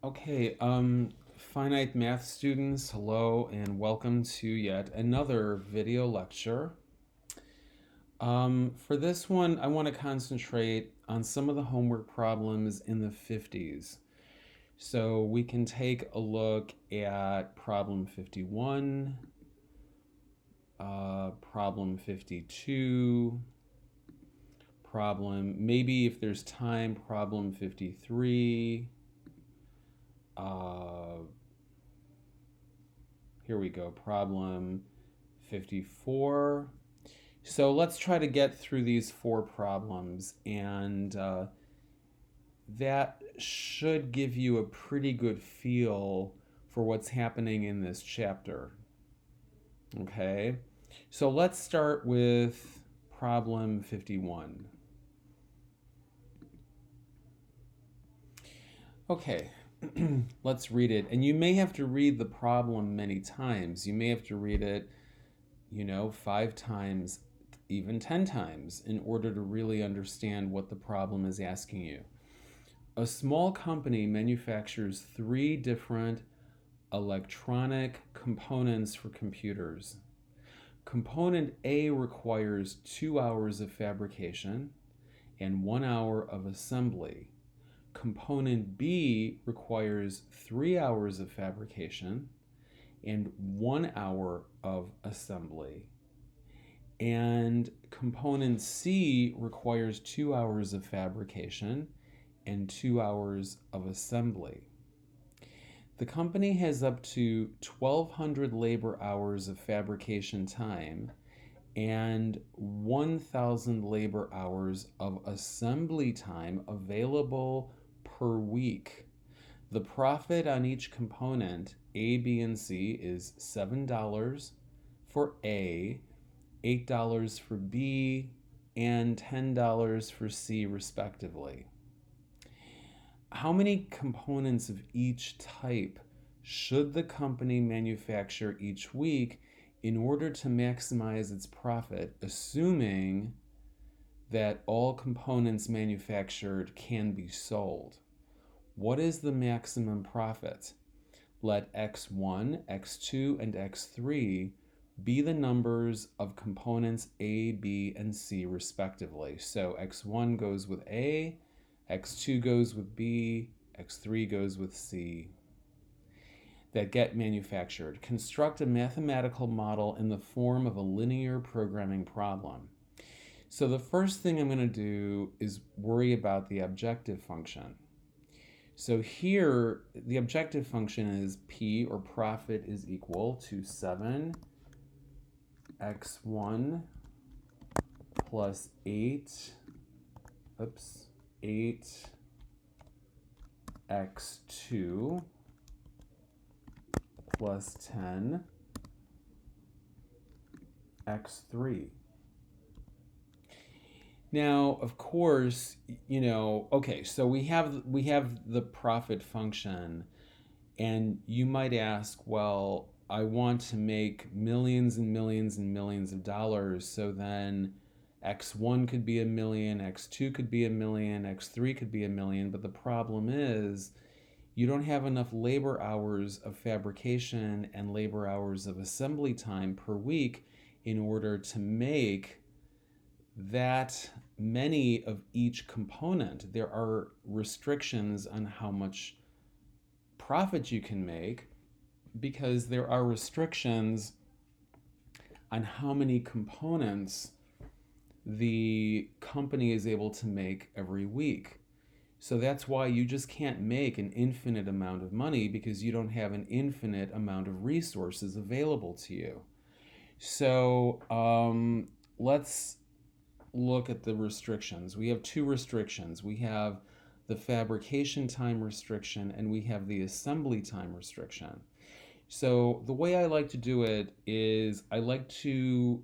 Okay, finite math students, hello and welcome to yet another video lecture. For this one, I want to concentrate on some of the homework problems in the 50s. So we can take a look at problem 51, problem 52, maybe if there's time, problem 53. Here we go, problem 54. So let's try to get through these four problems, and that should give you a pretty good feel for what's happening in this chapter. Okay, so let's start with problem 51. Okay, let's read it. And you may have to read the problem many times. You may have to read it, 5 times, even 10 times, in order to really understand what the problem is asking you. A small company manufactures 3 different electronic components for computers. Component A requires 2 hours of fabrication and 1 hour of assembly. Component B requires 3 hours of fabrication and 1 hour of assembly. And component C requires 2 hours of fabrication and 2 hours of assembly. The company has up to 1,200 labor hours of fabrication time and 1,000 labor hours of assembly time available per week. The profit on each component, A, B, and C, is $7 for A, $8 for B, and $10 for C, respectively. How many components of each type should the company manufacture each week in order to maximize its profit, assuming that all components manufactured can be sold? What is the maximum profit? Let x1, x2, and x3 be the numbers of components A, B, and C respectively. So x1 goes with A, x2 goes with B, x3 goes with C that get manufactured. Construct a mathematical model in the form of a linear programming problem. So the first thing I'm going to do is worry about the objective function. So here, the objective function is P, or profit, is equal to 7x1 plus 8x2 plus 10x3. Now, of course, okay, so we have the profit function, and you might ask, well, I want to make millions and millions and millions of dollars, so then x1 could be a million, x2 could be a million, x3 could be a million, but the problem is you don't have enough labor hours of fabrication and labor hours of assembly time per week in order to make that many of each component. There are restrictions on how much profit you can make because there are restrictions on how many components the company is able to make every week. So that's why you just can't make an infinite amount of money, because you don't have an infinite amount of resources available to you. So let's look at the restrictions. We have 2 restrictions. We have the fabrication time restriction and we have the assembly time restriction. So the way I like to do it is I like to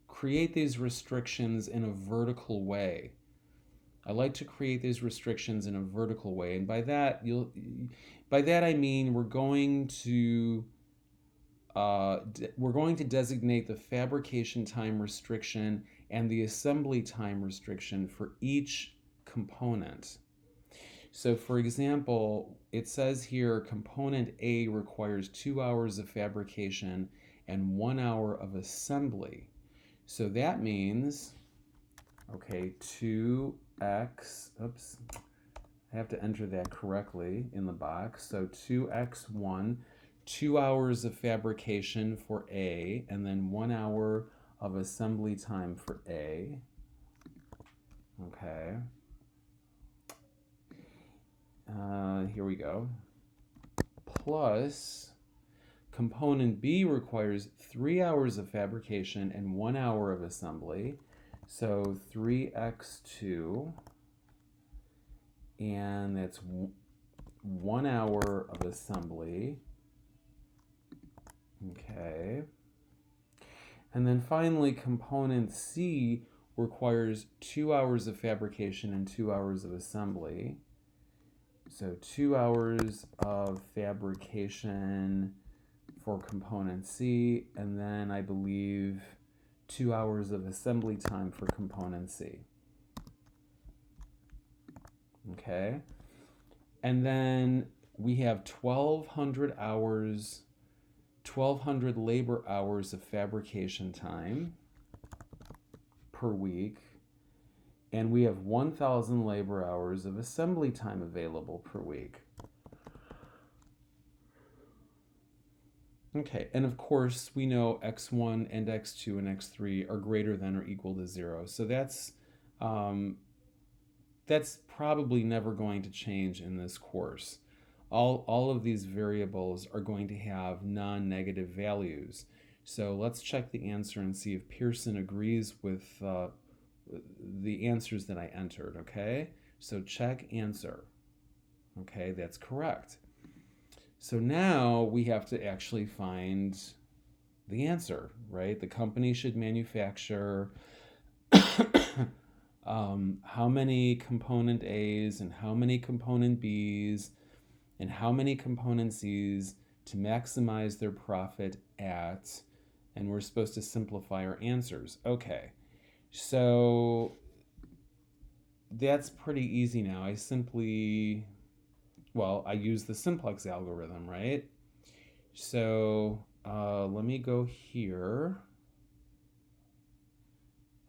create these restrictions in a vertical way. I like to create these restrictions in a vertical way, and by that I mean we're going to designate the fabrication time restriction and the assembly time restriction for each component. So for example, it says here component A requires 2 hours of fabrication and 1 hour of assembly. So that means, okay, 2x, oops, I have to enter that correctly in the box. So 2x1, 2 hours of fabrication for A, and then 1 hour of assembly time for A. Okay. Here we go. Plus, component B requires 3 hours of fabrication and 1 hour of assembly. So 3x2, and that's 1 hour of assembly. Okay. And then finally, component C requires 2 hours of fabrication and 2 hours of assembly. So 2 hours of fabrication for component C, and then I believe 2 hours of assembly time for component C. Okay. And then we have 1,200 hours, 1,200 labor hours of fabrication time per week. And we have 1,000 labor hours of assembly time available per week. Okay, and of course we know x1 and x2 and x3 are greater than or equal to 0. So that's probably never going to change in this course. All of these variables are going to have non-negative values. So let's check the answer and see if Pearson agrees with the answers that I entered, okay? So check answer. Okay, that's correct. So now we have to actually find the answer, right? The company should manufacture how many component A's and how many component B's and how many component C's to maximize their profit at, and we're supposed to simplify our answers. Okay, so that's pretty easy now. I use the simplex algorithm, right? So let me go here.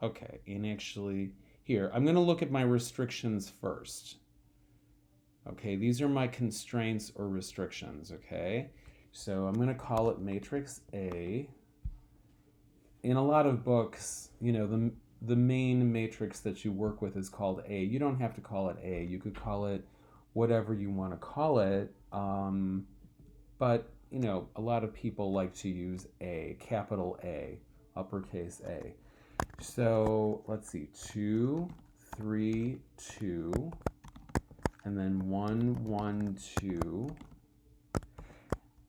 Okay, and actually here, I'm going to look at my restrictions first. Okay, these are my constraints or restrictions, okay? So I'm going to call it matrix A. In a lot of books, you know, the main matrix that you work with is called A. You don't have to call it A. You could call it whatever you want to call it. But, you know, a lot of people like to use A, capital A, uppercase A. So let's see, 2, 3, 2, and then 1, 1, 2.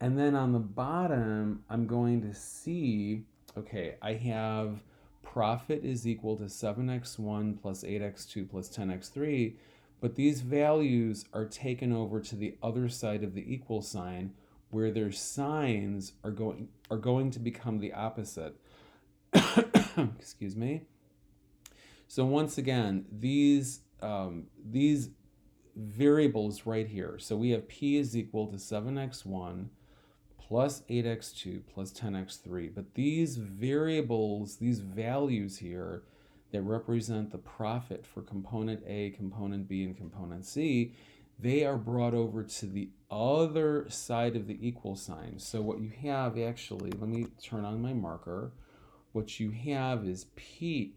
And then on the bottom, I'm going to see, okay, I have profit is equal to 7x1 plus 8x2 plus 10x3, but these values are taken over to the other side of the equal sign where their signs are going to become the opposite. Excuse me. So once again, these variables right here. So we have p is equal to 7x1 plus 8x2 plus 10x3. But these variables, these values here that represent the profit for component A, component B, and component C, they are brought over to the other side of the equal sign. So what you have actually, let me turn on my marker. What you have is P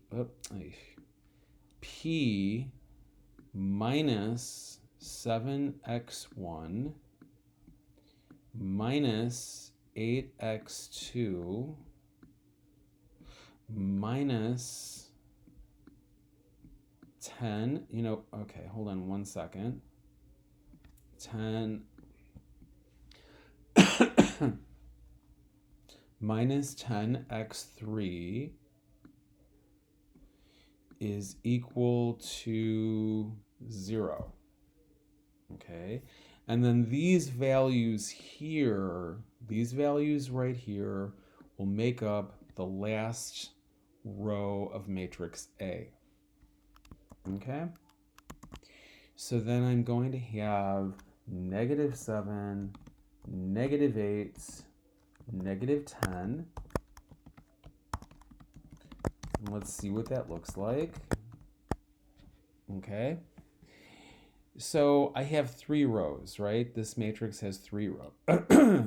minus 7x1 minus 8x2 minus 10, okay, hold on one second. 10 minus 10x3 is equal to 0. Okay, and then these values here, these values right here, will make up the last row of matrix A. Okay, So then I'm going to have -7, -8, -10. And let's see what that looks like. Okay. So I have 3 rows, right? This matrix has 3 rows.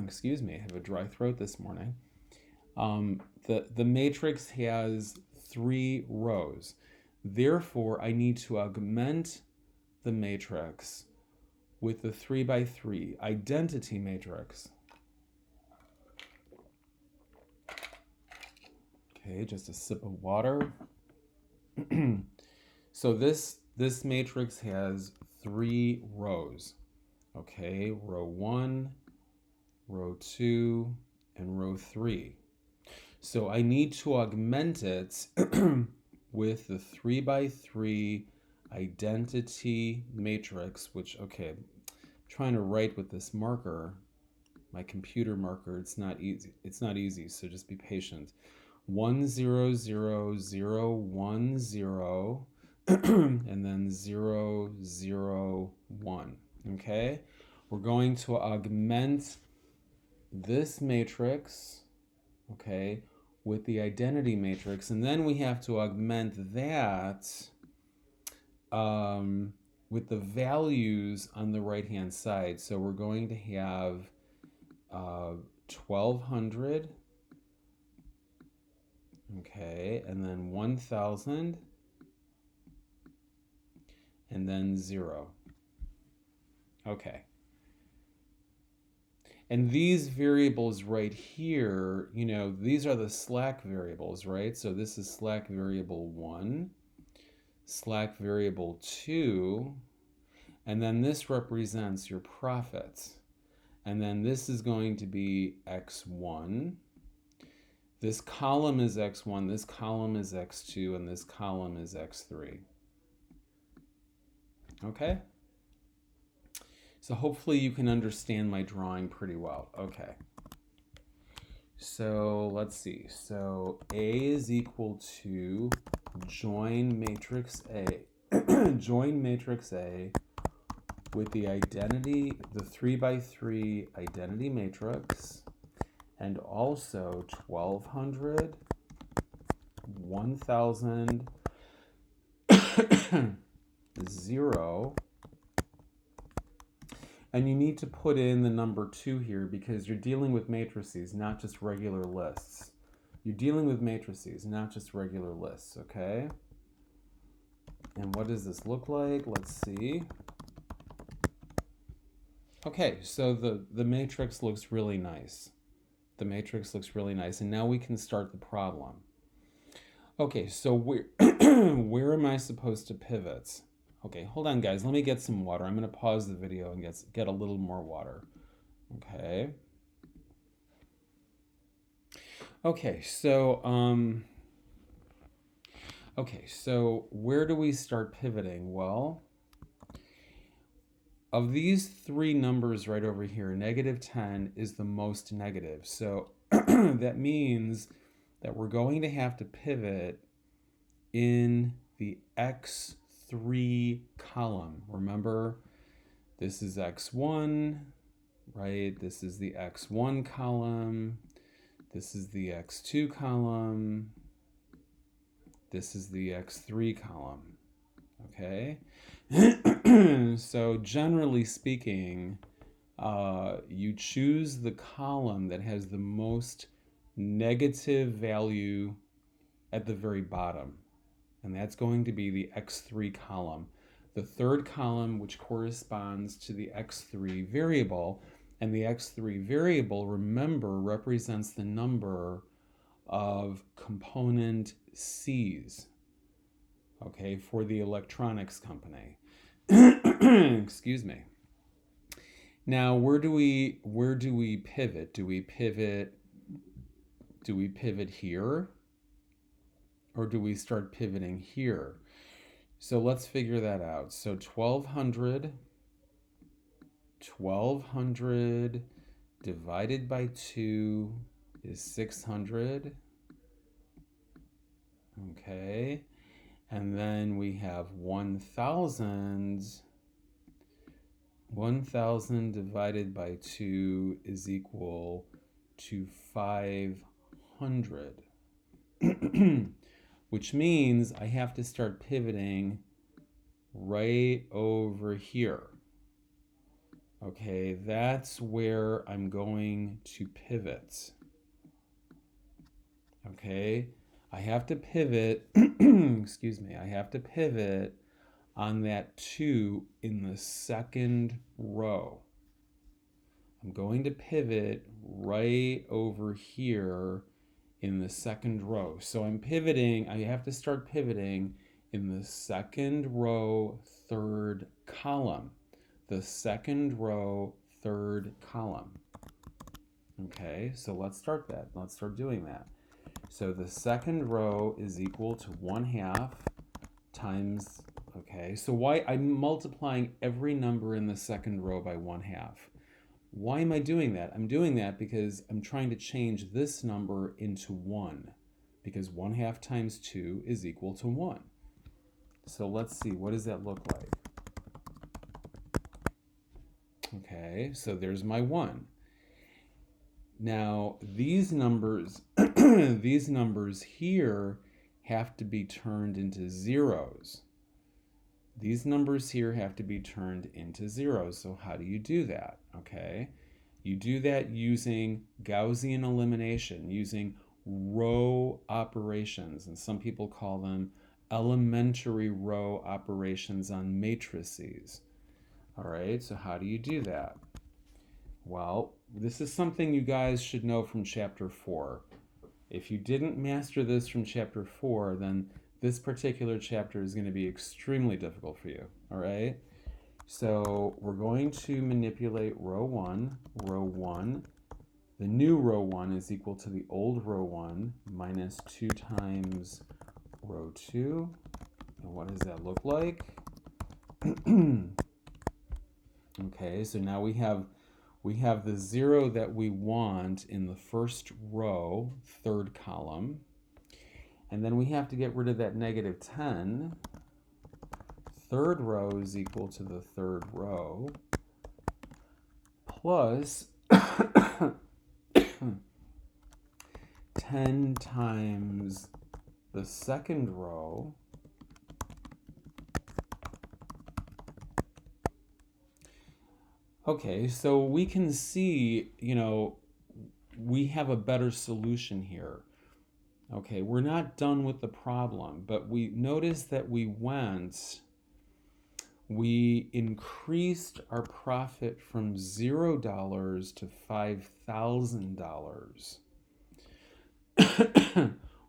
Excuse me, I have a dry throat this morning. The matrix has 3 rows. Therefore, I need to augment the matrix with the 3 by 3 identity matrix. Okay, just a sip of water. So this matrix has 3 rows. Okay, row 1, row 2, and row 3. So I need to augment it with the 3 by 3 identity matrix, which, okay, I'm trying to write with this marker, my computer marker. It's not easy, so just be patient. 1 0 0 0 1 0 and then 0 0 1. Okay, we're going to augment this matrix, okay, with the identity matrix, and then we have to augment that with the values on the right hand side. So we're going to have 1200, okay, and then 1000, and then 0. Okay. And these variables right here, you know, these are the slack variables, right? So this is slack variable 1, slack variable 2, and then this represents your profit. And then this is going to be x1. This column is x1, this column is x2, and this column is x3. Okay? So hopefully you can understand my drawing pretty well. Okay. So let's see. So A is equal to join matrix A. Join matrix A with the identity, the 3 by 3 identity matrix, and also 1200, 1000, 0. And you need to put in the number 2 here because you're dealing with matrices, not just regular lists. You're dealing with matrices, not just regular lists, okay? And what does this look like? Let's see. Okay, so the matrix looks really nice. The matrix looks really nice, and now we can start the problem. Okay, so where am I supposed to pivot? Okay, hold on, guys. Let me get some water. I'm going to pause the video and get a little more water. Okay. Okay, so where do we start pivoting? Well, of these 3 numbers right over here, -10 is the most negative. So that means that we're going to have to pivot in the x3 column. Remember, this is x1, right? This is the x1 column. This is the x2 column. This is the x3 column. Okay? So generally speaking, you choose the column that has the most negative value at the very bottom. And that's going to be the x3 column. The third column, which corresponds to the x3 variable, and the x3 variable, remember, represents the number of component C's, okay, for the electronics company. Excuse me. Now, where do we pivot? Do we pivot here? Or do we start pivoting here? So let's figure that out. So 1200 divided by 2 is 600. Okay. And then we have 1000 1,000 divided by 2 is equal to 500. Which means I have to start pivoting right over here. Okay, that's where I'm going to pivot. Okay, I have to pivot, excuse me, I have to pivot on that 2 in the second row. I'm going to pivot right over here in the second row. So I'm pivoting, I have to start pivoting in the second row, third column. The second row, third column. Okay, so let's start that. Let's start doing that. So the second row is equal to 1/2 times, okay, so why I'm multiplying every number in the second row by 1/2. Why am I doing that? I'm doing that because I'm trying to change this number into 1, because 1/2 times 2 is equal to 1. So let's see, what does that look like? Okay, so there's my 1. Now, these numbers, these numbers here have to be turned into zeros. These numbers here have to be turned into zeros. So how do you do that? Okay, you do that using Gaussian elimination, using row operations, and some people call them elementary row operations on matrices. All right, so how do you do that? Well, this is something you guys should know from chapter 4. If you didn't master this from chapter 4, then this particular chapter is going to be extremely difficult for you, all right? So we're going to manipulate row 1. Row 1, the new row 1 is equal to the old row 1 minus 2 times row 2. And what does that look like? Okay, so now we have the 0 that we want in the first row, third column. And then we have to get rid of that negative 10. Third row is equal to the third row plus 10 times the second row Okay, so we can see, we have a better solution here. Okay, we're not done with the problem, but we notice that we increased our profit from $0 to $5,000.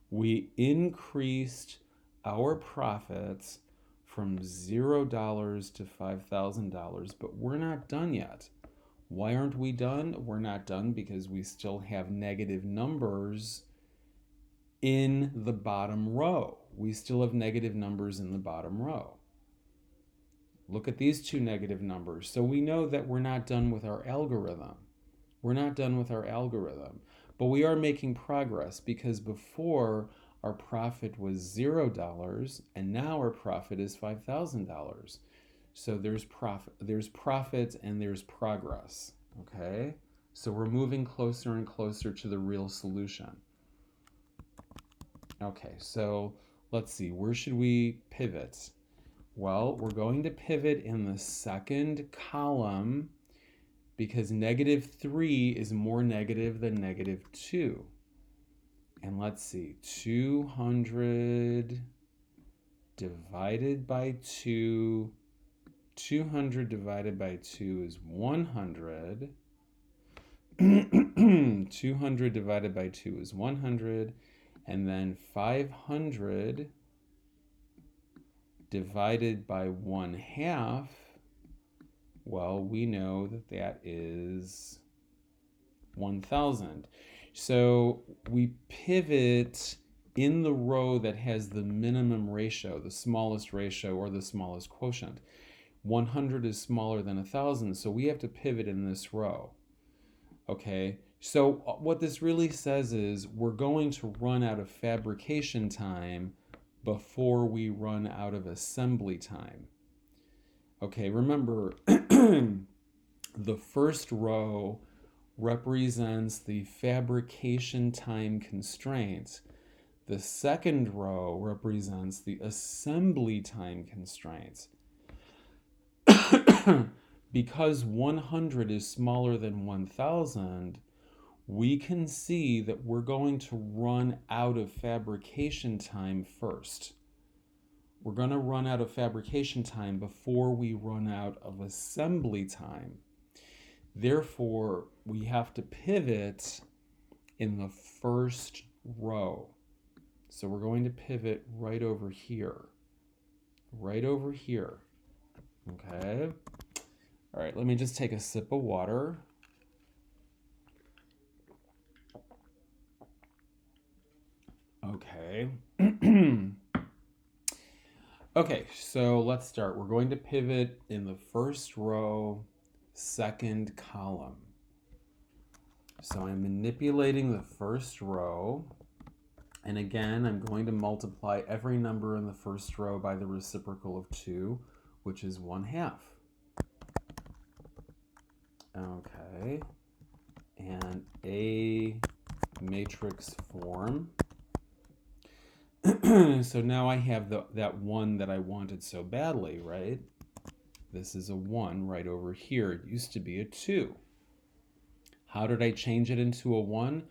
We increased our profits from $0 to $5,000, but we're not done yet. Why aren't we done? We're not done because we still have negative numbers in the bottom row. We still have negative numbers in the bottom row. Look at these two negative numbers. So we know that we're not done with our algorithm. We're not done with our algorithm, but we are making progress because before our profit was $0 and now our profit is $5,000. So there's profit and there's progress, okay? So we're moving closer and closer to the real solution. Okay, so let's see, where should we pivot? Well, we're going to pivot in the second column because -3 is more negative than -2. And let's see, 200 divided by 2, 200 divided by 2 is 100. 200 divided by 2 is 100. And then 500 divided by 1/2, well, we know that that is 1,000. So we pivot in the row that has the minimum ratio, the smallest ratio or the smallest quotient. 100 is smaller than 1,000, so we have to pivot in this row. Okay, so what this really says is we're going to run out of fabrication time before we run out of assembly time. Okay, remember, the first row represents the fabrication time constraint. The second row represents the assembly time constraint. Because 100 is smaller than 1000, we can see that we're going to run out of fabrication time first. We're going to run out of fabrication time before we run out of assembly time. Therefore, we have to pivot in the first row. So we're going to pivot right over here. Right over here. Okay? All right, let me just take a sip of water. Okay. Okay, so let's start. We're going to pivot in the first row, second column. So I'm manipulating the first row. And again, I'm going to multiply every number in the first row by the reciprocal of 2, which is 1/2. Okay. And a matrix form. So now I have that 1 that I wanted so badly, right? This is a 1 right over here. It used to be a 2. How did I change it into a 1?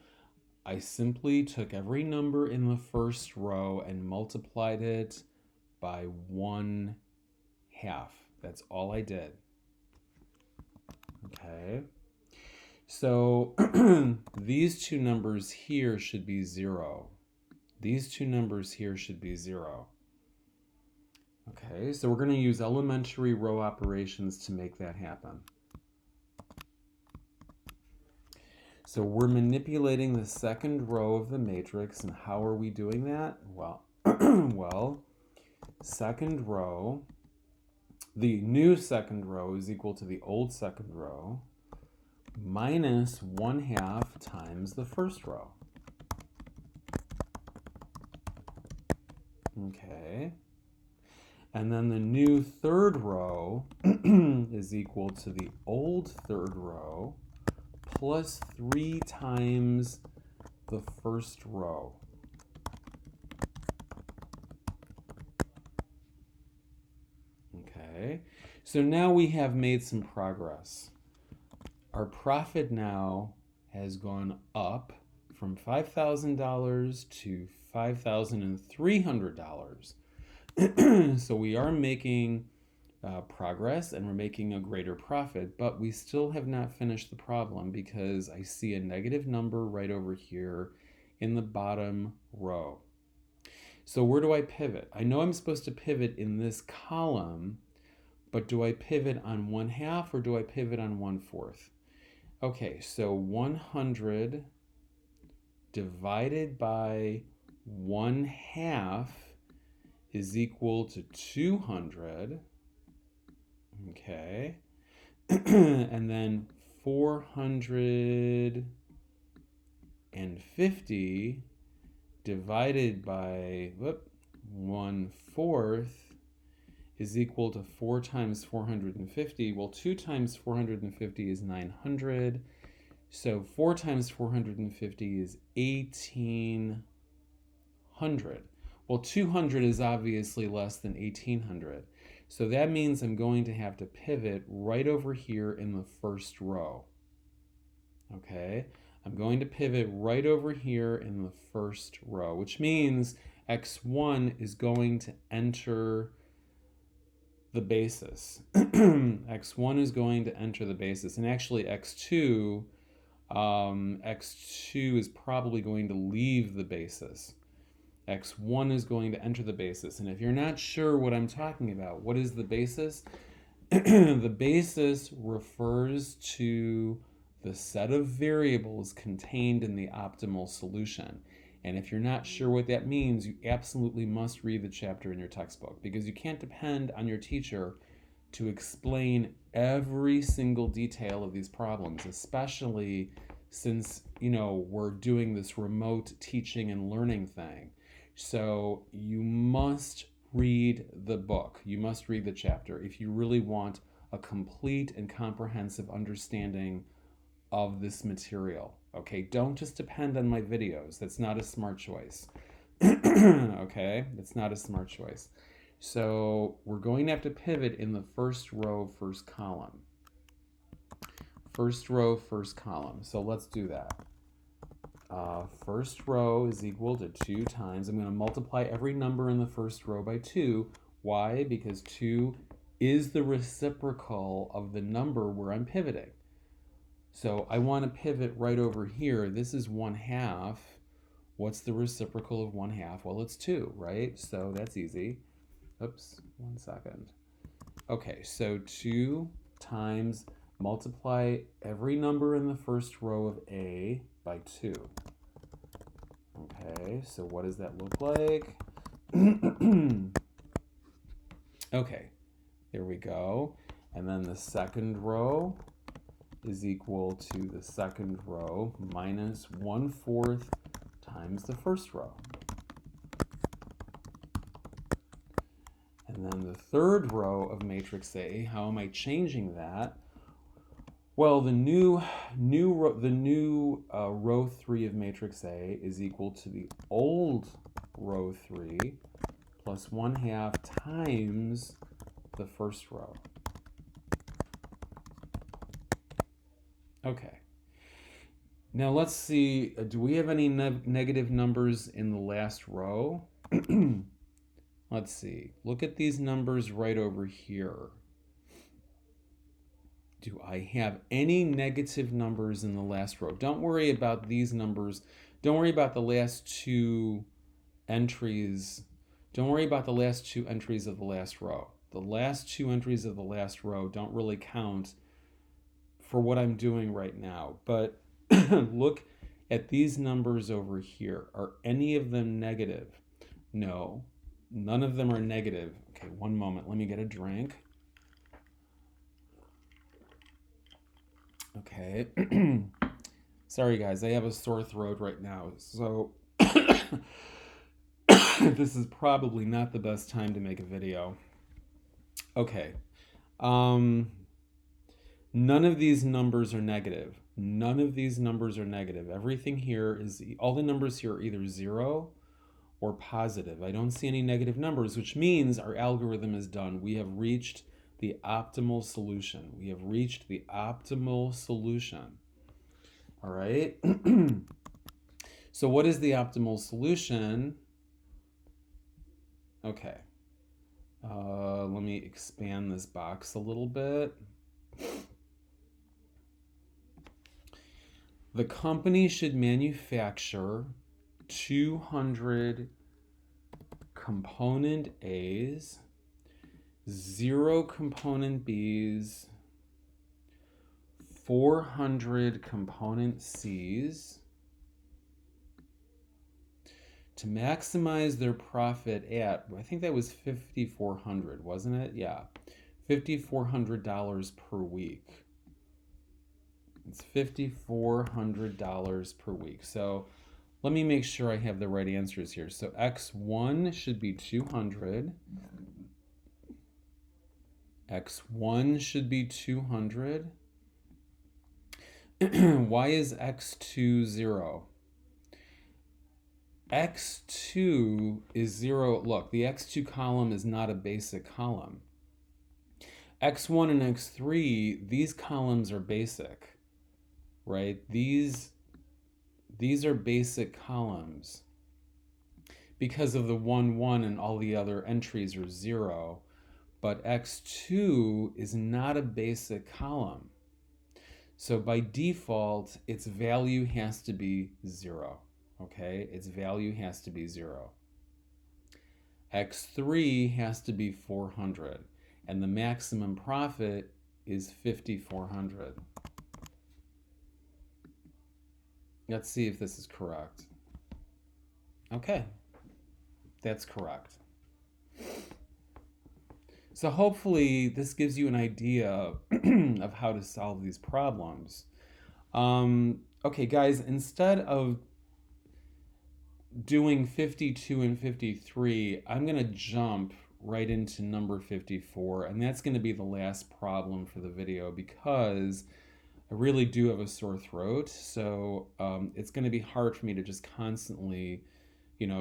I simply took every number in the first row and multiplied it by 1/2. That's all I did. Okay. So these two numbers here should be 0. These two numbers here should be 0. Okay, so we're going to use elementary row operations to make that happen. So we're manipulating the second row of the matrix, and how are we doing that? Well, second row, the new second row is equal to the old second row minus 1/2 times the first row. Okay. And then the new third row is equal to the old third row plus 3 times the first row. Okay, so now we have made some progress. Our profit now has gone up from $5,000 to $5,300. So we are making progress and we're making a greater profit, but we still have not finished the problem because I see a negative number right over here in the bottom row. So where do I pivot? I know I'm supposed to pivot in this column, but do I pivot on 1/2 or do I pivot on 1/4? Okay, so 100 divided by 1/2 is equal to 200. Okay. And then 450 divided by 1/4 is equal to 4 times 450. Well, 2 times 450 is 900. So 4 times 450 is 1800. Well, 200 is obviously less than 1800. So that means I'm going to have to pivot right over here in the first row. Okay, I'm going to pivot right over here in the first row, which means x1 is going to enter the basis. x1 is going to enter the basis, and actually x2 is probably going to leave the basis. x1 is going to enter the basis. And if you're not sure what I'm talking about, what is the basis? The basis refers to the set of variables contained in the optimal solution. And if you're not sure what that means, you absolutely must read the chapter in your textbook, because you can't depend on your teacher to explain every single detail of these problems, especially since, we're doing this remote teaching and learning thing. So you must read the book. You must read the chapter if you really want a complete and comprehensive understanding of this material. Okay, don't just depend on my videos. That's not a smart choice. Okay, that's not a smart choice. So we're going to have to pivot in the first row, first column. First row, first column. So let's do that. First row is equal to 2 times. I'm going to multiply every number in the first row by 2. Why? Because 2 is the reciprocal of the number where I'm pivoting. So I want to pivot right over here. This is 1/2. What's the reciprocal of 1/2? Well, it's 2, right? So that's easy. Oops, 1 second. Okay, so 2 times, multiply every number in the first row of A by 2. Okay, so what does that look like? Okay, there we go. And then the second row is equal to the second row minus 1/4 times the first row. And then the third row of matrix A, how am I changing that? Well, the new row 3 of matrix A is equal to the old row 3 plus 1/2 times the first row. Okay. Now let's see, do we have any negative numbers in the last row? Let's see. Look at these numbers right over here. Do I have any negative numbers in the last row? Don't worry about these numbers. Don't worry about the last 2 entries. Don't worry about the last 2 entries of the last row. The last 2 entries of the last row don't really count for what I'm doing right now. But look at these numbers over here. Are any of them negative? No, none of them are negative. Okay, one moment. Let me get a drink. Okay. Sorry, guys. I have a sore throat right now. So this is probably not the best time to make a video. Okay. None of these numbers are negative. None of these numbers are negative. Everything here is, all the numbers here are either 0 or positive. I don't see any negative numbers, which means our algorithm is done. We have reached the optimal solution. We have reached the optimal solution. All right. So what is the optimal solution? Okay. Let me expand this box a little bit. The company should manufacture 200 component A's, 0 component B's, 400 component C's to maximize their profit at, I think that was $5,400, wasn't it? Yeah, $5,400 per week. It's $5,400 per week. So let me make sure I have the right answers here. So X1 should be 200. X1 should be 200. Why is X2 0? X2 is 0. Look, the X2 column is not a basic column. X1 and X3, these columns are basic, right? These are basic columns. Because of the 1, 1 and all the other entries are 0, but X2 is not a basic column. So by default, its value has to be 0. Okay, its value has to be 0. X3 has to be 400, and the maximum profit is 5,400. Let's see if this is correct. Okay, that's correct. So hopefully this gives you an idea of how to solve these problems. Okay, guys, instead of doing 52 and 53, I'm going to jump right into number 54, and that's going to be the last problem for the video because I really do have a sore throat, so it's going to be hard for me to just constantly,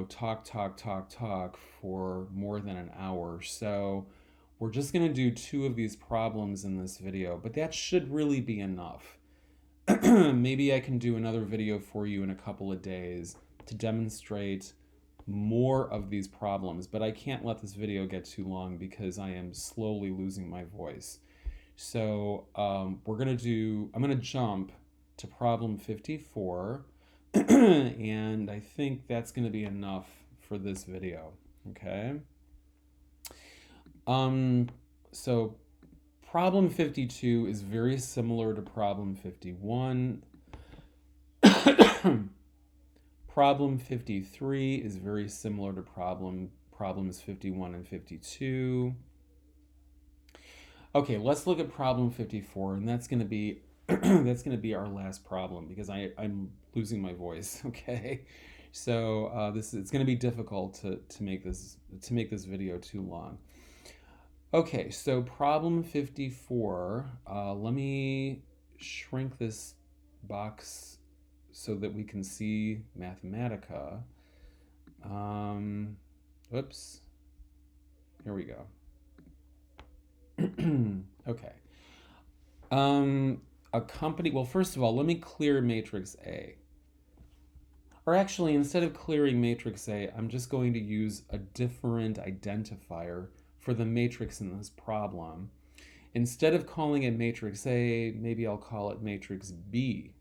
talk for more than an hour. So we're just going to do 2 of these problems in this video, but that should really be enough. Maybe I can do another video for you in a couple of days to demonstrate more of these problems, but I can't let this video get too long because I am slowly losing my voice. So I'm going to jump to problem 54, and I think that's going to be enough for this video, okay? So problem 52 is very similar to problem 51. Problem 53 is very similar to problems 51 and 52. Okay, let's look at problem 54, and that's going to be our last problem because I'm losing my voice. Okay, so it's going to be difficult to make this video too long. Okay, so problem 54. Let me shrink this box so that we can see Mathematica. Oops. Here we go. Okay. A company, well, first of all, let me clear matrix A. Or actually, instead of clearing matrix A, I'm just going to use a different identifier for the matrix in this problem. Instead of calling it matrix A, maybe I'll call it matrix B.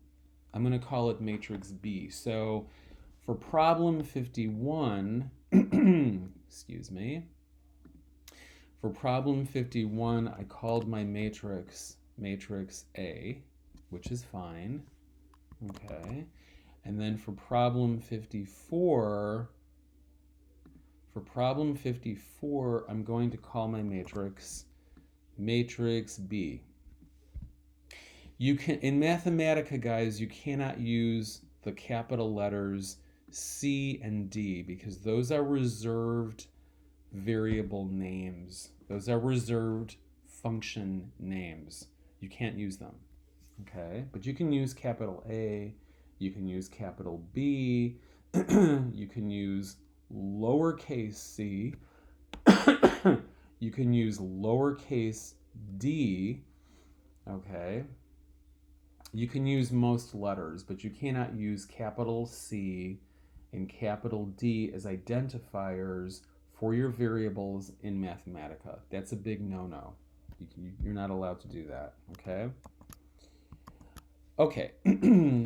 I'm going to call it matrix B. So for problem 51, excuse me, for problem 51, I called my matrix A, which is fine. Okay. And then for problem 54, I'm going to call my matrix B. You can, in Mathematica, guys, you cannot use the capital letters C and D because those are reserved variable names. Those are reserved function names. You can't use them, okay? But you can use capital A, you can use capital B, you can use lowercase c, you can use lowercase d, okay? You can use most letters, but you cannot use capital C and capital D as identifiers for your variables in Mathematica. That's a big no-no. You're not allowed to do that, okay? Okay,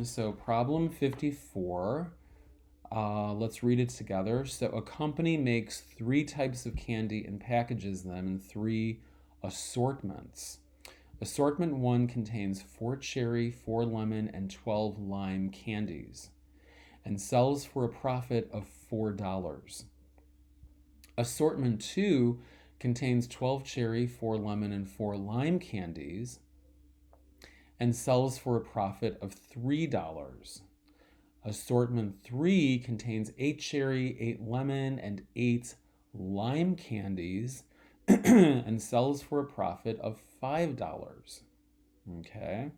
so problem 54. Let's read it together. So a company makes 3 types of candy and packages them in 3 assortments. Assortment 1 contains 4 cherry, 4 lemon, and 12 lime candies and sells for a profit of $4. Assortment 2 contains 12 cherry, 4 lemon, and 4 lime candies and sells for a profit of $3. Assortment 3 contains 8 cherry, 8 lemon, and 8 lime candies and sells for a profit of $5. Okay.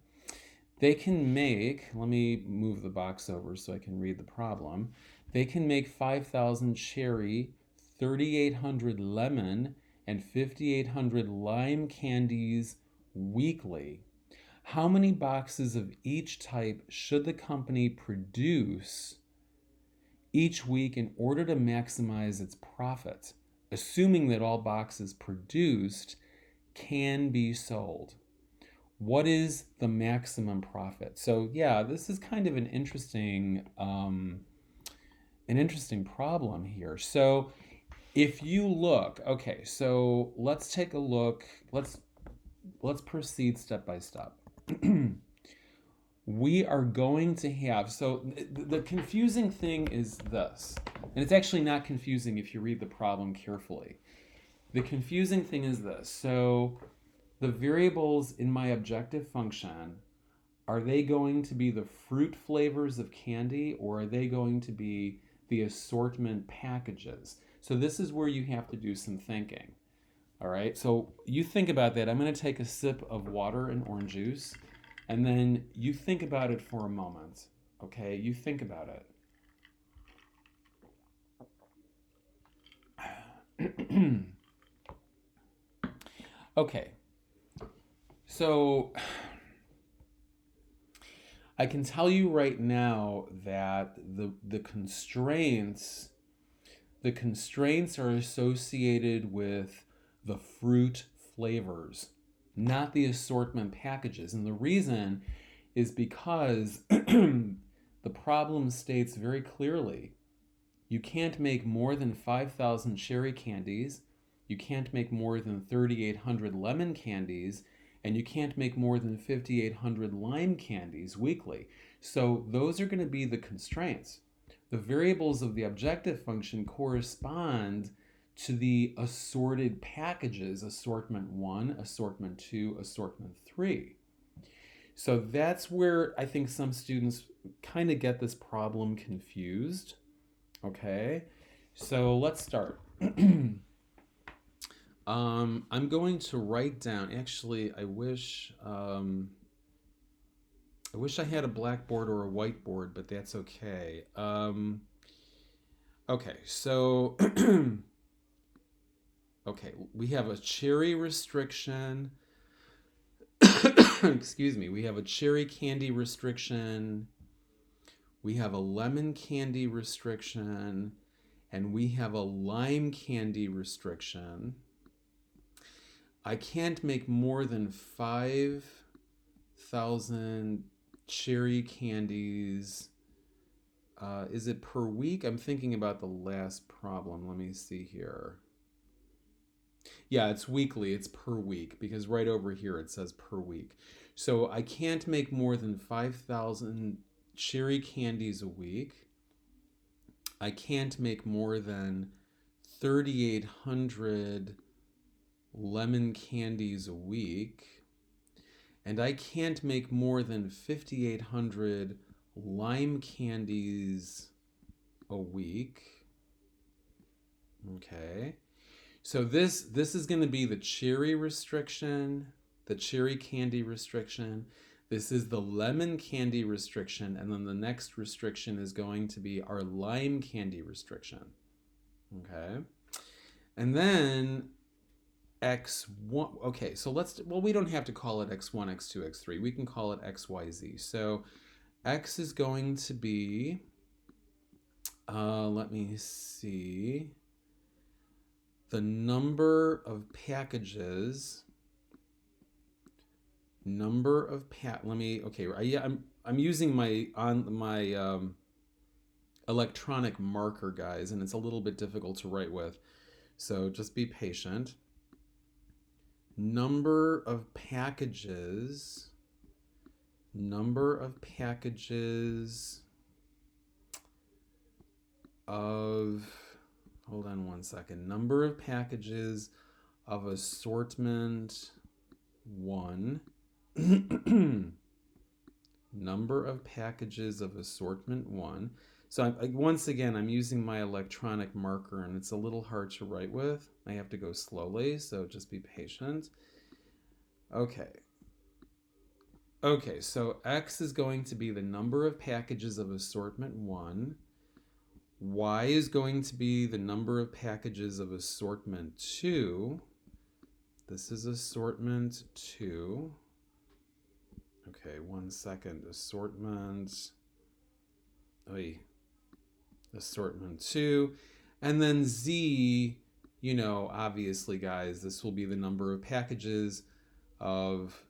They can make, let me move the box over so I can read the problem. They can make 5,000 cherry, 3,800 lemon, and 5,800 lime candies weekly. How many boxes of each type should the company produce each week in order to maximize its profit, assuming that all boxes produced can be sold? What is the maximum profit? So yeah, this is kind of an interesting problem here. So if you look, okay, so let's take a look. Let's proceed step by step. We are going to have, so the confusing thing is this, and it's actually not confusing if you read the problem carefully. The confusing thing is this. So the variables in my objective function, are they going to be the fruit flavors of candy, or are they going to be the assortment packages? So this is where you have to do some thinking. All right, so you think about that. I'm going to take a sip of water and orange juice, and then you think about it for a moment. Okay, you think about it. Okay, so I can tell you right now that the constraints are associated with the fruit flavors, not the assortment packages. And the reason is because the problem states very clearly you can't make more than 5,000 cherry candies, you can't make more than 3,800 lemon candies, and you can't make more than 5,800 lime candies weekly. So those are going to be the constraints. The variables of the objective function correspond to the assorted packages, assortment 1, assortment 2, assortment 3. So that's where I think some students kind of get this problem confused. Okay, so let's start. I'm going to write down, actually, I wish I had a blackboard or a whiteboard, but that's okay. Okay, so, okay, we have a cherry restriction. Excuse me, we have a cherry candy restriction. We have a lemon candy restriction, and we have a lime candy restriction. I can't make more than 5,000 cherry candies. Is it per week? I'm thinking about the last problem. Let me see here. Yeah, it's weekly. It's per week because right over here it says per week. So I can't make more than 5,000 cherry candies a week. I can't make more than 3,800 lemon candies a week. And I can't make more than 5,800 lime candies a week. Okay. So this is going to be the cherry restriction, the cherry candy restriction. This is the lemon candy restriction, and then the next restriction is going to be our lime candy restriction. Okay. And then x1, okay, so we don't have to call it x1, x2, x3. We can call it x, y, z. So x is going to be, let me see, the number of packages, I'm using my electronic marker, guys, and it's a little bit difficult to write with, so just be patient. Number of packages of, hold on one second, number of packages of assortment 1. Number of packages of assortment 1. So once again, I'm using my electronic marker and it's a little hard to write with. I have to go slowly, so just be patient. Okay. Okay, so x is going to be the number of packages of assortment 1. Y is going to be the number of packages of assortment 2. This is assortment 2. Okay, one second. Assortment 2. And then Z, obviously, guys, this will be the number of packages of,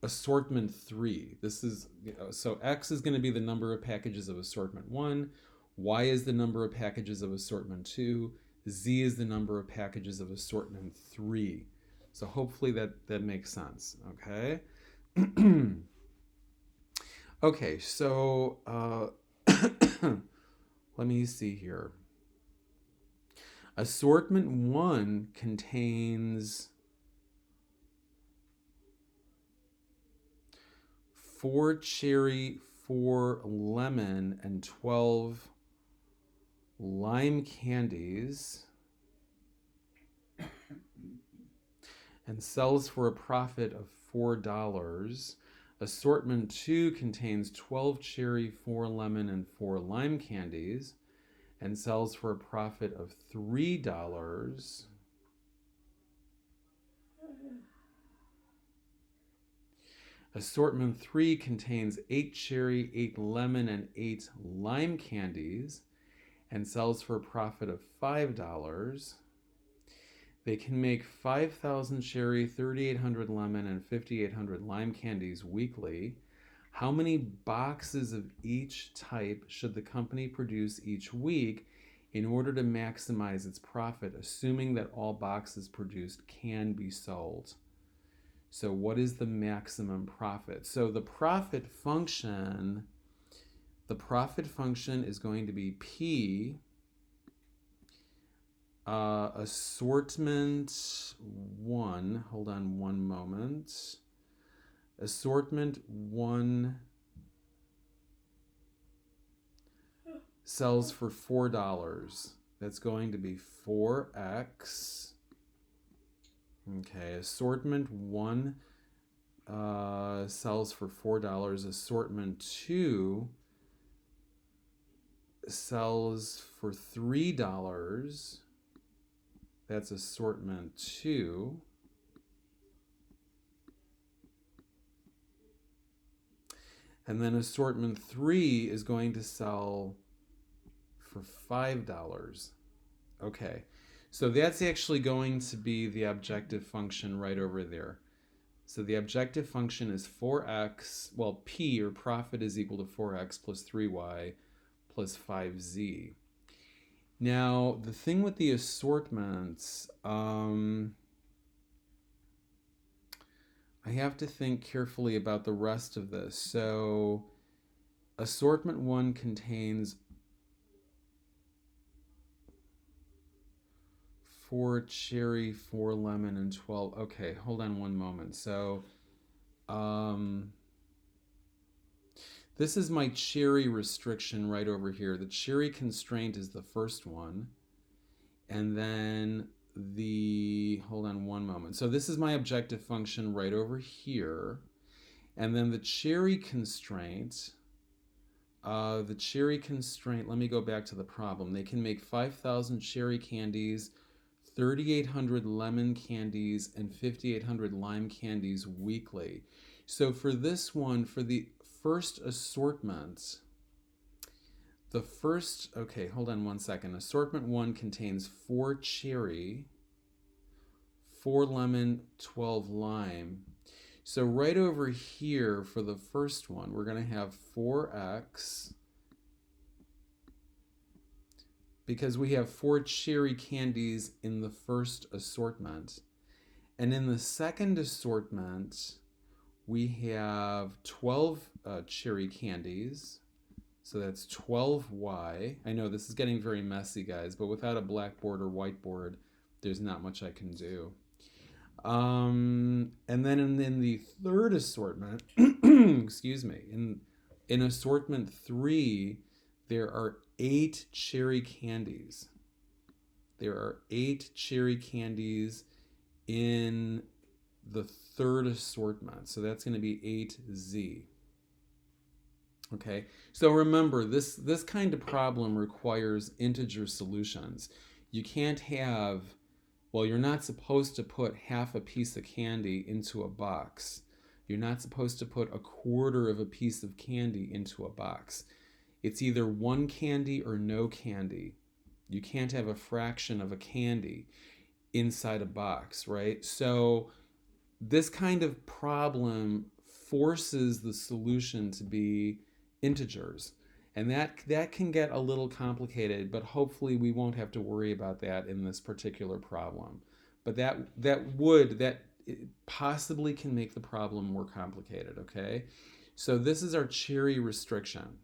assortment 3. This is, so X is going to be the number of packages of assortment 1. Y is the number of packages of assortment 2. Z is the number of packages of assortment 3. So hopefully that makes sense, okay? Okay, so let me see here. Assortment 1 contains 4 cherry, 4 lemon, and 12 lime candies and sells for a profit of $4. Assortment 2 contains 12 cherry, 4 lemon, and 4 lime candies and sells for a profit of $3. Assortment 3 contains 8 cherry, 8 lemon, and 8 lime candies and sells for a profit of $5. They can make 5,000 cherry, 3,800 lemon, and 5,800 lime candies weekly. How many boxes of each type should the company produce each week in order to maximize its profit, assuming that all boxes produced can be sold? So what is the maximum profit? So the profit function is going to be P assortment 1, hold on one moment. Assortment 1 sells for $4. That's going to be 4x. Okay, assortment 1 sells for $4. Assortment 2 sells for $3. That's assortment 2. And then assortment 3 is going to sell for $5. Okay, so that's actually going to be the objective function right over there. So the objective function is 4x, well, P, or profit, is equal to 4x plus 3y plus 5z. Now, the thing with the assortments, I have to think carefully about the rest of this. So assortment 1 contains 4 cherry, 4 lemon, and 12. Okay, hold on one moment. So this is my cherry restriction right over here. The cherry constraint is the first one. And then hold on one moment. So this is my objective function right over here. And then the cherry constraint, let me go back to the problem. They can make 5,000 cherry candies, 3,800 lemon candies, and 5,800 lime candies weekly. So for this one, for the first assortment, okay, hold on one second. Assortment 1 contains 4 cherry, 4 lemon, 12 lime. So right over here for the first one, we're going to have 4x, because we have 4 cherry candies in the first assortment. And in the second assortment, we have 12 cherry candies. So that's 12y. I know this is getting very messy, guys, but without a blackboard or whiteboard, there's not much I can do. And then in the third assortment, excuse me, in assortment 3, there are 8 cherry candies. There are 8 cherry candies in the third assortment. So that's going to be 8z. Okay, so remember, this kind of problem requires integer solutions. You can't have, well, you're not supposed to put half a piece of candy into a box. You're not supposed to put a quarter of a piece of candy into a box. It's either one candy or no candy. You can't have a fraction of a candy inside a box, right? So this kind of problem forces the solution to be integers. And that can get a little complicated, but hopefully we won't have to worry about that in this particular problem. But that possibly can make the problem more complicated, okay? So this is our cherry restriction.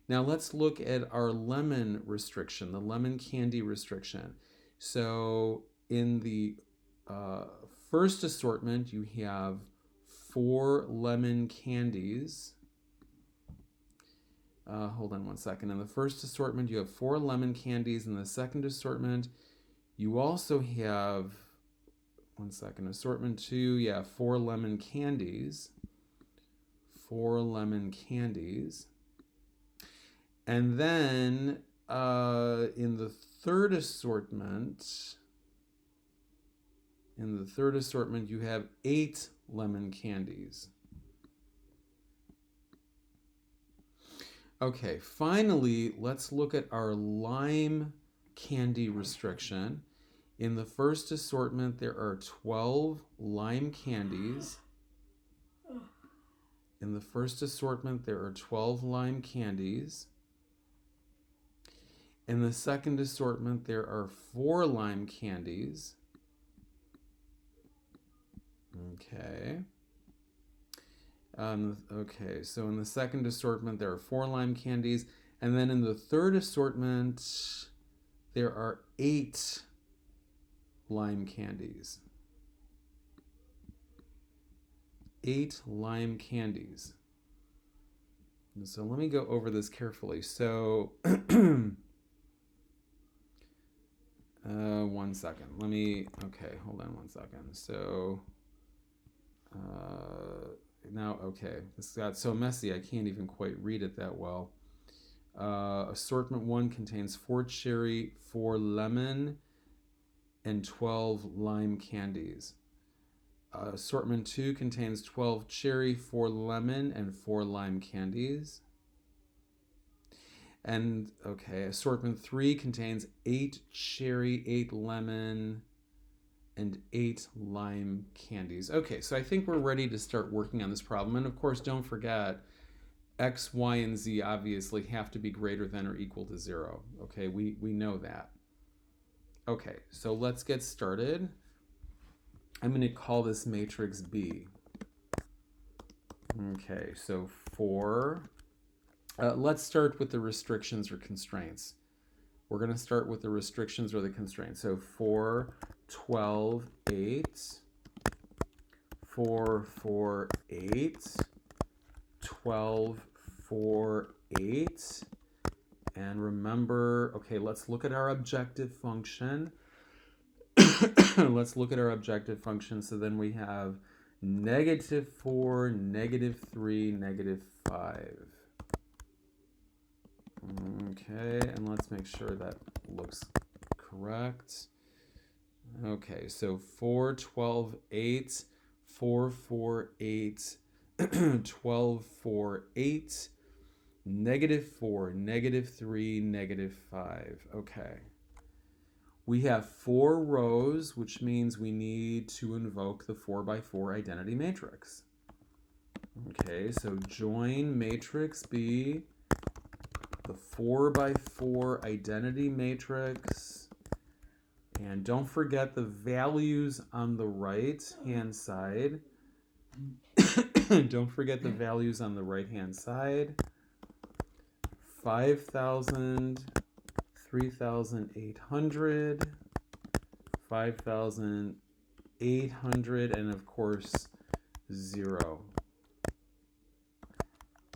Now let's look at our lemon restriction, the lemon candy restriction. So in the first assortment, you have 4 lemon candies. hold on one second. In the first assortment, you have 4 lemon candies. In the second assortment, you also have, one second, assortment 2, yeah, 4 lemon candies. 4 lemon candies. And then in the third assortment, you have 8 lemon candies. Okay, finally, let's look at our lime candy restriction. In the first assortment, there are 12 lime candies. In the first assortment, there are 12 lime candies. In the second assortment, there are 4 lime candies. Okay. Okay, so in the second assortment, there are 4 lime candies. And then in the third assortment, there are 8 lime candies. 8 lime candies. So let me go over this carefully. So, one second. Okay, hold on one second. So, now, okay, this got so messy I can't even quite read it that well. Assortment 1 contains 4 cherry, 4 lemon, and 12 lime candies. Assortment 2 contains 12 cherry, 4 lemon, and 4 lime candies. And, okay, assortment 3 contains 8 cherry, 8 lemon, and 8 lime candies. Okay, so I think we're ready to start working on this problem. And of course, don't forget, x, y, and z obviously have to be greater than or equal to 0. Okay, we know that. Okay, so let's get started. I'm going to call this matrix B. Okay, so let's start with the restrictions or constraints. We're going to start with the restrictions or the constraints. So 4, 12, 8, 4, 4, 8, 12, 4, 8. And remember, okay, let's look at our objective function. Let's look at our objective function. So then we have -4, -3, -5. Okay, and let's make sure that looks correct. Okay, so 4, 12, 8, 4, 4, 8, 12, 4, 8, -4, -3, -5. Okay. We have 4 rows, which means we need to invoke the 4x4 identity matrix. Okay, so join matrix B, the 4x4 identity matrix, and don't forget the values on the right-hand side. Don't forget the values on the right-hand side. 5,000, 3,800, 5,800, and of course 0.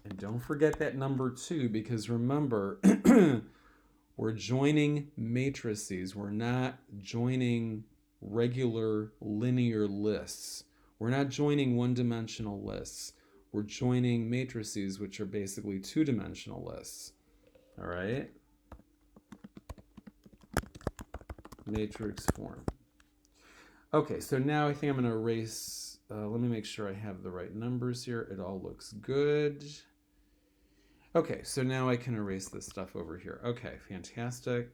And don't forget that number 2, because remember, we're joining matrices. We're not joining regular linear lists. We're not joining one-dimensional lists. We're joining matrices, which are basically 2-dimensional lists. All right? Matrix form. Okay, so now I think I'm going to erase. Let me make sure I have the right numbers here. It all looks good. Okay, so now I can erase this stuff over here. Okay, fantastic.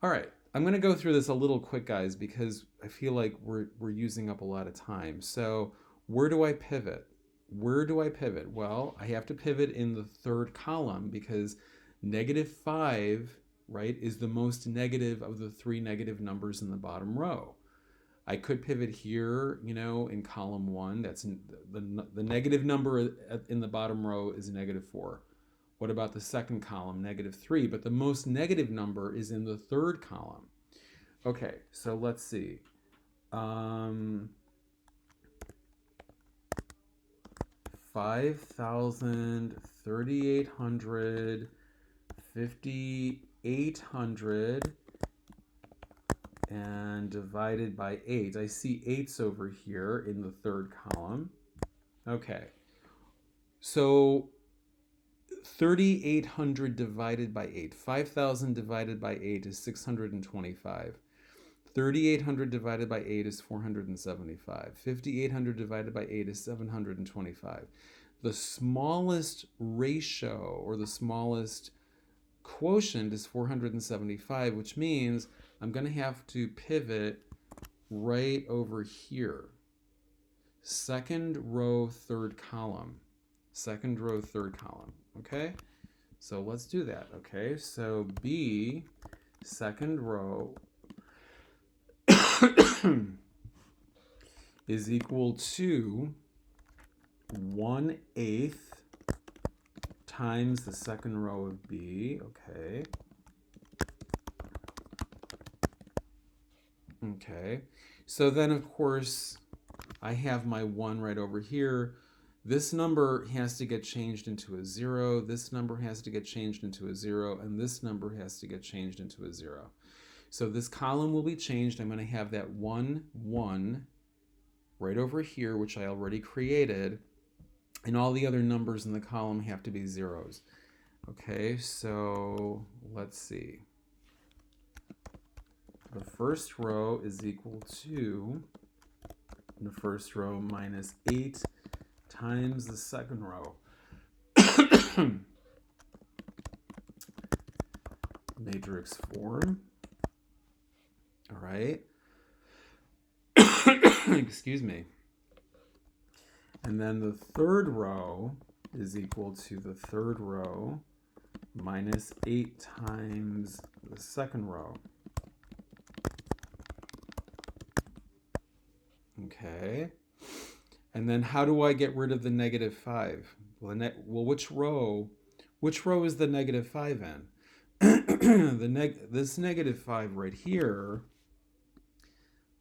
All right, I'm going to go through this a little quick, guys, because I feel like we're using up a lot of time. So where do I pivot? Where do I pivot? Well, I have to pivot in the third column because -5, right, is the most negative of the 3 negative numbers in the bottom row. I could pivot here, you know, in column 1. That's the negative number in the bottom row is -4. What about the second column, -3? But the most negative number is in the third column. Okay, so let's see. 5,000, 3,800, 5,800, and divided by 8. I see 8s over here in the third column. Okay. So 3,800 divided by 8. 5,000 divided by 8 is 625. 3,800 divided by 8 is 475. 5,800 divided by 8 is 725. The smallest ratio, or the smallest quotient, is 475, which means I'm going to have to pivot right over here. Second row, third column. Second row, third column. Okay? So let's do that. Okay? So B, second row, is equal to 1/8 times the second row of B. Okay. Okay. So then, of course, I have my 1 right over here. This number has to get changed into a 0. This number has to get changed into a 0. And this number has to get changed into a 0. So this column will be changed. I'm going to have that 1, 1 right over here, which I already created. And all the other numbers in the column have to be zeros. Okay, so let's see. The first row is equal to the first row minus 8 times the second row. Matrix form. All right. Excuse me. And then the third row is equal to the third row minus 8 times the second row. Okay. And then how do I get rid of the negative 5? Well, which row is the negative 5 in? This negative 5 right here,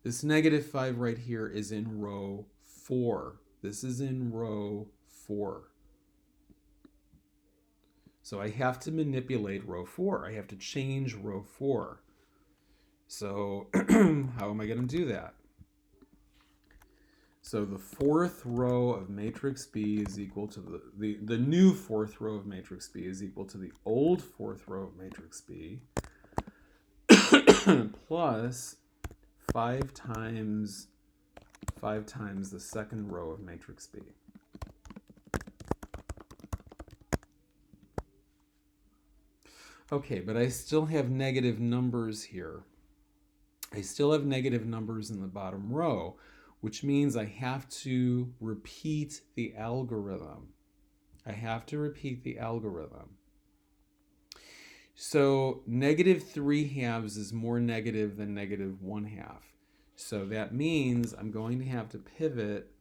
this negative 5 right here is in row 4. This is in row 4. So I have to manipulate row 4. I have to change row 4. So how am I going to do that? So the fourth row of matrix B is equal to the new fourth row of matrix B is equal to the old fourth row of matrix B plus 5 times the second row of matrix B. Okay, but I still have negative numbers here. I still have negative numbers in the bottom row, which means I have to repeat the algorithm. I have to repeat the algorithm. So negative 3/2 is more negative than negative 1/2. So that means I'm going to have to pivot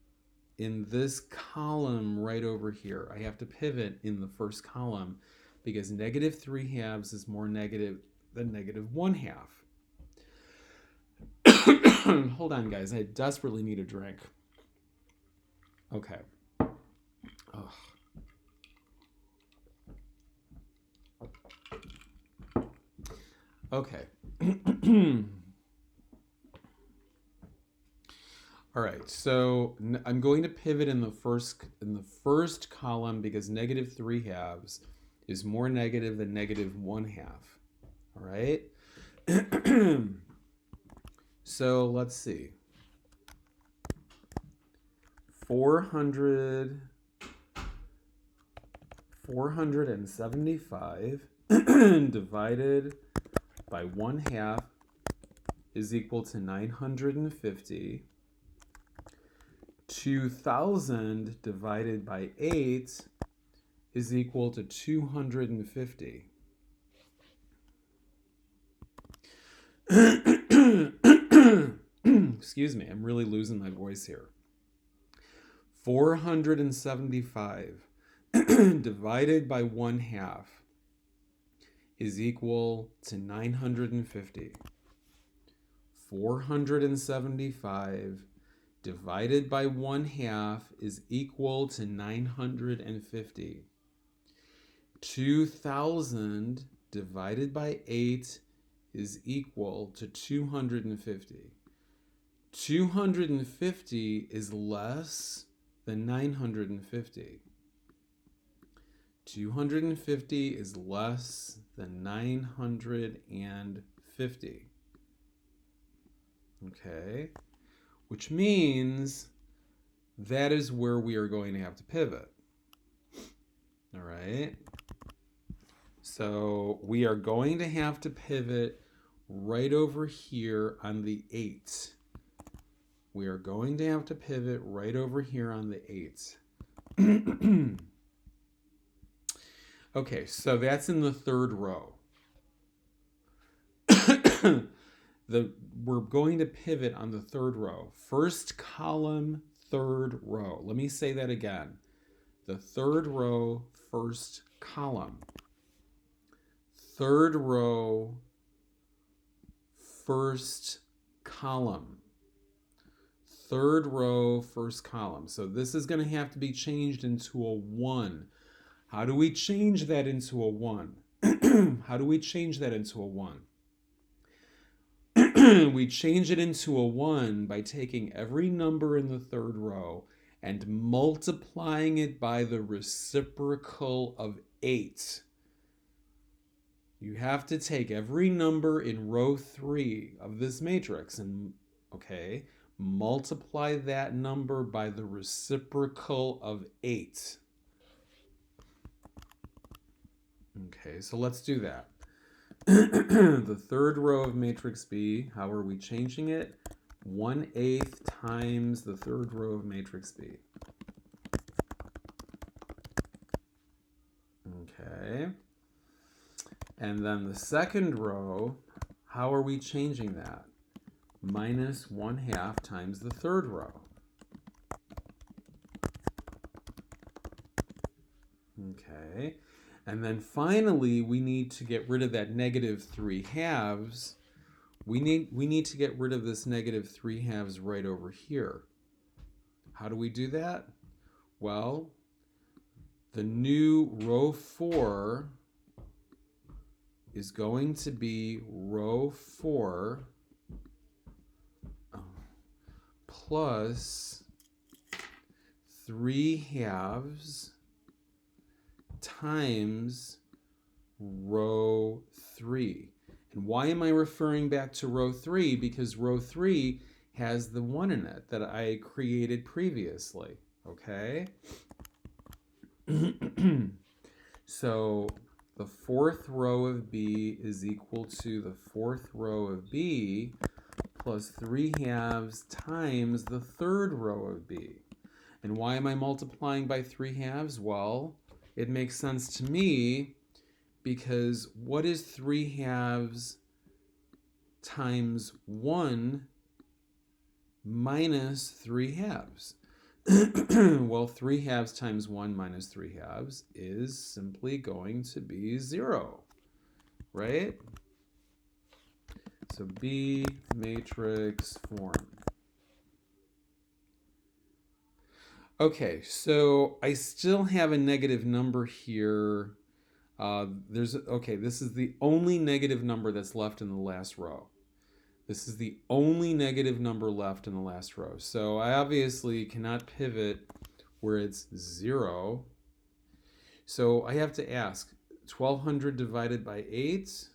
in this column right over here. I have to pivot in the first column because negative 3/2 is more negative than negative 1/2. Hold on, guys. I desperately need a drink. Okay. Ugh. Okay. All right. So I'm going to pivot in the first column because negative 3/2 is more negative than negative 1/2. All right. So let's see. 475 divided by 1/2 is equal to 950. 2,000 divided by 8 is equal to 250. Excuse me, I'm really losing my voice here. 475 divided by 1/2 is equal to 950. 475 divided by 1/2 is equal to 950. 2,000 divided by 8 is equal to 250. 250 is less than 950. 250 is less than 950. Okay, which means that is where we are going to have to pivot. All right, so we are going to have to pivot right over here on the 8. We are going to have to pivot right over here on the 8. Okay, so that's in the third row. We're going to pivot on the third row. First column, third row. Let me say that again. The third row, first column. Third row, first column. Third row, first column. So this is going to have to be changed into a 1. How do we change that into a 1? How do we change that into a 1? We change it into a 1 by taking every number in the third row and multiplying it by the reciprocal of 8. You have to take every number in row 3 of this matrix and, okay, multiply that number by the reciprocal of 8. Okay, so let's do that. The third row of matrix B, how are we changing it? 1/8 times the third row of matrix B. Okay. And then the second row, how are we changing that? Minus 1/2 times the third row. Okay. And then finally, we need to get rid of that negative 3/2. We need to get rid of this negative 3/2 right over here. How do we do that? Well, the new row 4 is going to be row 4 plus 3/2 times row 3. And why am I referring back to row 3? Because row 3 has the 1 in it that I created previously, okay? So the fourth row of B is equal to the fourth row of B plus 3/2 times the third row of B. And why am I multiplying by 3/2? Well, it makes sense to me because what is 3/2 times 1 minus 3/2? Well, 3/2 times 1 minus 3/2 is simply going to be 0, right? So B matrix form. Okay, so I still have a negative number here. This is the only negative number that's left in the last row. This is the only negative number left in the last row. So I obviously cannot pivot where it's 0. So I have to ask, 1200 divided by 8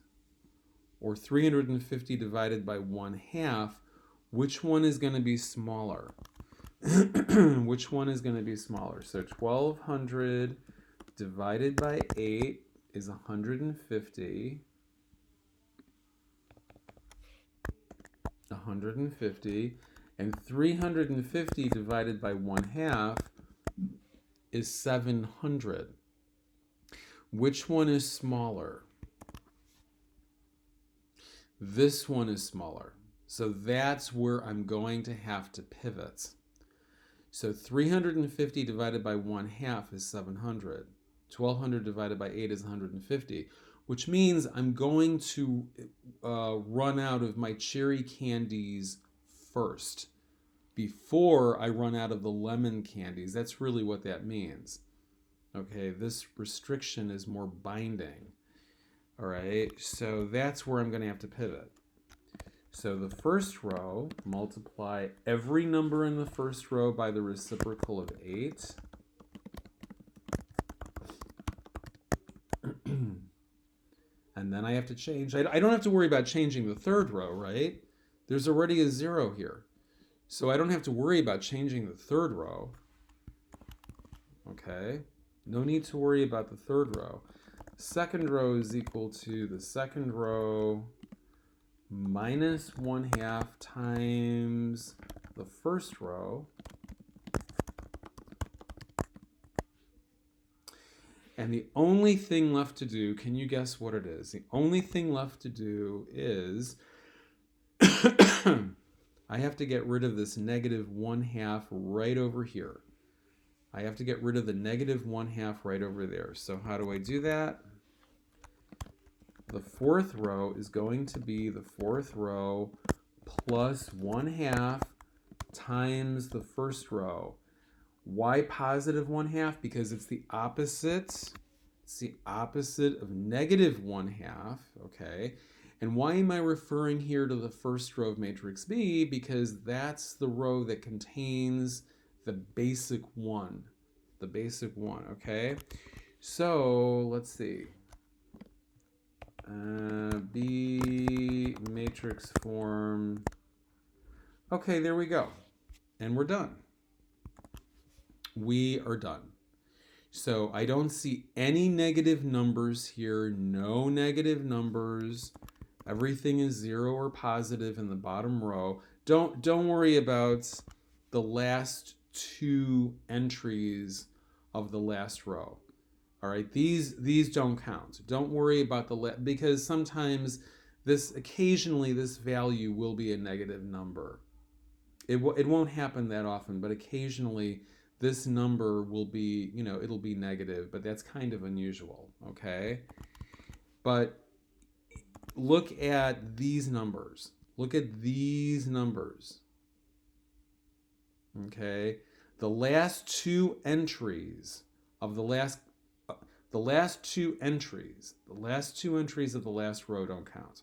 or 350 divided by 1/2, which one is going to be smaller? Which one is going to be smaller? So 1200 divided by 8 is 150. 150. And 350 divided by 1/2 is 700. Which one is smaller? This one is smaller. So that's where I'm going to have to pivot. So 350 divided by 1/2 is 700. 1200 divided by 8 is 150, which means I'm going to run out of my cherry candies first. before I run out of the lemon candies. That's really what that means. Okay, this restriction is more binding. All right, so that's where I'm going to have to pivot. So the first row, multiply every number in the first row by the reciprocal of 8. And then I have to change. I don't have to worry about changing the third row, right? There's already a 0 here. So I don't have to worry about changing the third row. Okay, no need to worry about the third row. Second row is equal to the second row minus 1/2 times the first row. And the only thing left to do, can you guess what it is? The only thing left to do is I have to get rid of this negative 1/2 right over here. I have to get rid of the negative 1/2 right over there. So how do I do that? The fourth row is going to be the fourth row plus 1/2 times the first row. Why positive 1/2? Because it's the opposite. It's the opposite of negative 1/2, okay? And why am I referring here to the first row of matrix B? Because that's the row that contains the basic 1. The basic 1, okay? So, let's see. B matrix form. Okay, there we go. And we're done. We are done. So I don't see any negative numbers here. No negative numbers. Everything is 0 or positive in the bottom row. Don't worry about the last 2 entries of the last row. All right, these don't count. Don't worry about because sometimes occasionally this value will be a negative number. It won't happen that often, but occasionally this number will be, it'll be negative, but that's kind of unusual, okay? But look at these numbers. Look at these numbers, okay? The last 2 entries of the last 2 entries of the last row don't count.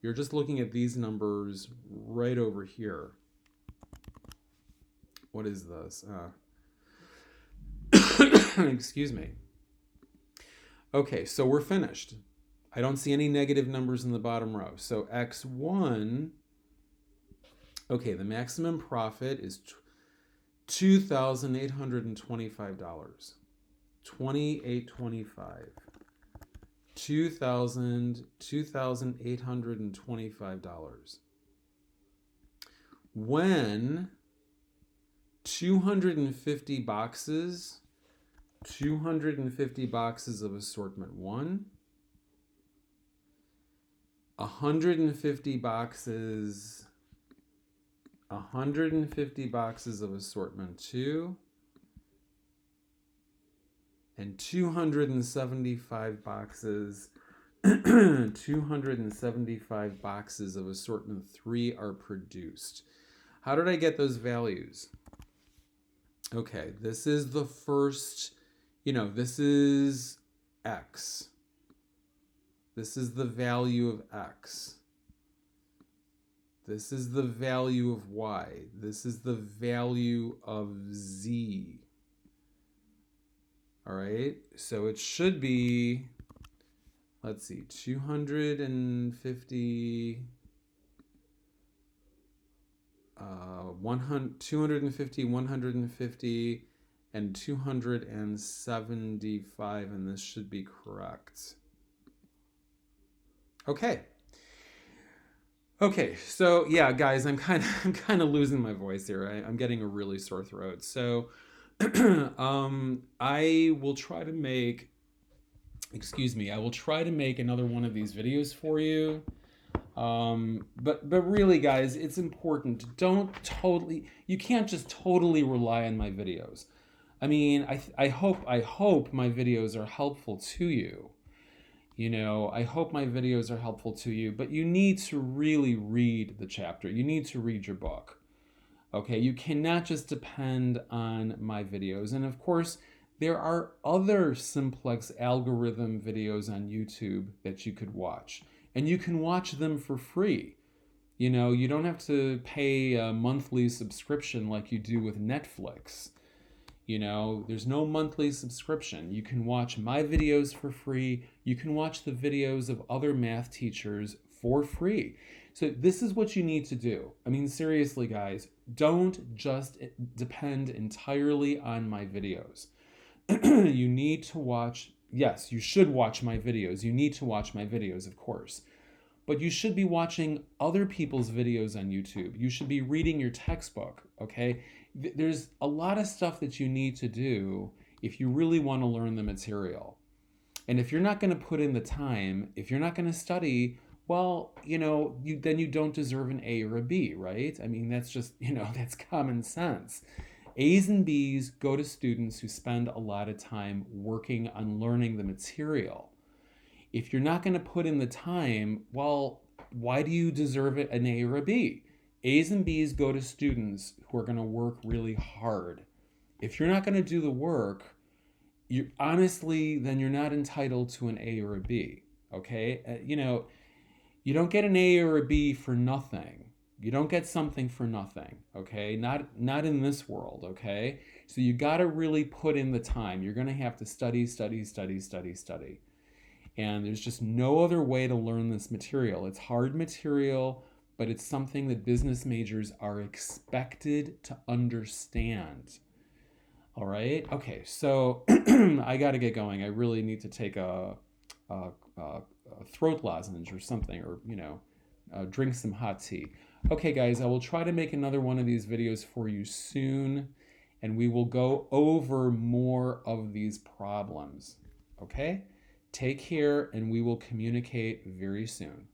You're just looking at these numbers right over here. What is this? Excuse me. Okay, so we're finished. I don't see any negative numbers in the bottom row. So X1, okay, the maximum profit is $2,825. $2,825. $2,825. When 250 boxes of assortment 1, 150 boxes of assortment 2, and 275 boxes 275 boxes of assortment 3 are produced. How did I get those values? Okay, this is the first, this is X. This is the value of X. This is the value of Y. This is the value of Z. All right, so it should be, let's see, 250, 150, and 275, and this should be correct. Okay, so yeah, guys, I'm kind of losing my voice here. I'm getting a really sore throat. So I will try to make, I will try to make another one of these videos for you. But really, guys, it's important. You can't just totally rely on my videos. I mean, I hope my videos are helpful to you. I hope my videos are helpful to you, but you need to really read the chapter. You need to read your book. Okay, you cannot just depend on my videos. And of course, there are other simplex algorithm videos on YouTube that you could watch, and you can watch them for free. You know, you don't have to pay a monthly subscription like you do with Netflix. You know, there's no monthly subscription. You can watch my videos for free. You can watch the videos of other math teachers for free. So this is what you need to do. I mean, seriously, guys, don't just depend entirely on my videos. You need to watch, yes, you should watch my videos. You need to watch my videos, of course. But you should be watching other people's videos on YouTube. You should be reading your textbook, okay? There's a lot of stuff that you need to do if you really want to learn the material. And if you're not going to put in the time, if you're not going to study, well, you know, then you don't deserve an A or a B, right? I mean, that's just, you know, that's common sense. A's and B's go to students who spend a lot of time working on learning the material. If you're not going to put in the time, well, why do you deserve it an A or a B? A's and B's go to students who are going to work really hard. If you're not going to do the work, you honestly, then you're not entitled to an A or a B. Okay? You know, you don't get an A or a B for nothing. You don't get something for nothing. Okay? Not in this world. Okay? So you got to really put in the time. You're going to have to study, study, study, study, study. And there's just no other way to learn this material. It's hard material, but it's something that business majors are expected to understand. All right? Okay, so I got to get going. I really need to take a throat lozenge or something, or, you know, drink some hot tea. Okay, guys, I will try to make another one of these videos for you soon, and we will go over more of these problems. Okay? Take care, and we will communicate very soon.